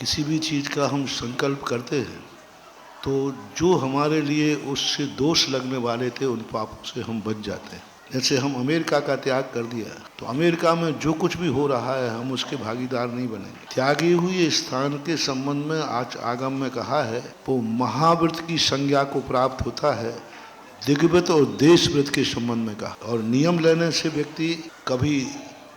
किसी भी चीज़ का हम संकल्प करते हैं तो जो हमारे लिए उससे दोष लगने वाले थे उन पापों से हम बच जाते हैं। जैसे हम अमेरिका का त्याग कर दिया तो अमेरिका में जो कुछ भी हो रहा है हम उसके भागीदार नहीं बनेंगे। त्यागे हुए स्थान के संबंध में आज आगम में कहा है वो महाव्रत की संज्ञा को प्राप्त होता है। दिग्व्रत और देशव्रत के संबंध में कहा, और नियम लेने से व्यक्ति कभी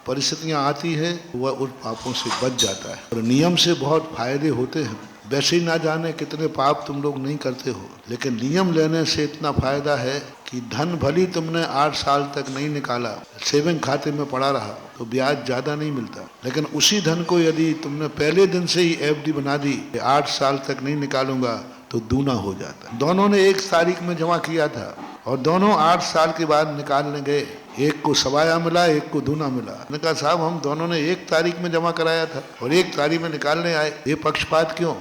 परिस्थितियां आती है वह उन पापों से बच जाता है। और नियम से बहुत फायदे होते हैं। वैसे ही ना जाने कितने पाप तुम लोग नहीं करते हो, लेकिन नियम लेने से इतना फायदा है कि धन भली तुमने 8 साल तक नहीं निकाला, सेविंग खाते में पड़ा रहा तो ब्याज ज़्यादा नहीं मिलता, लेकिन उसी धन को यदि तुमने पहले दिन से ही एफडी बना दी 8 साल तक नहीं निकालूंगा तो दूना हो जाता। दोनों ने 1 तारीख में जमा किया था और दोनों 8 साल के बाद निकालने गए, एक को सवाया मिला एक को दूना मिला। मैंने कहा साहब हम दोनों ने 1 तारीख में जमा कराया था और 1 तारीख में निकालने आए, ये पक्षपात क्यों?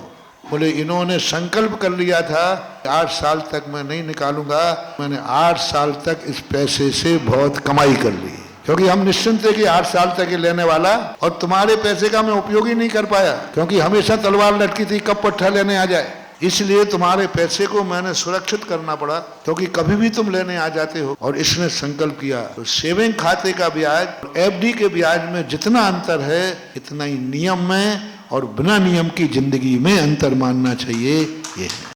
बोले इन्होंने संकल्प कर लिया था 8 साल तक मैं नहीं निकालूंगा, मैंने 8 साल तक इस पैसे से बहुत कमाई कर ली, क्योंकि हम निश्चिंत थे कि 8 साल तक ये लेने वाला, और तुम्हारे पैसे का मैं उपयोग ही नहीं कर पाया क्योंकि हमेशा तलवार लटकी थी कब पट्टा लेने आ जाए, इसलिए तुम्हारे पैसे को मैंने सुरक्षित करना पड़ा क्योंकि कभी भी तुम लेने आ जाते हो। और इसने संकल्प किया तो सेविंग खाते का ब्याज एफडी के ब्याज में जितना अंतर है इतना ही नियम में और बिना नियम की जिंदगी में अंतर मानना चाहिए। ये है।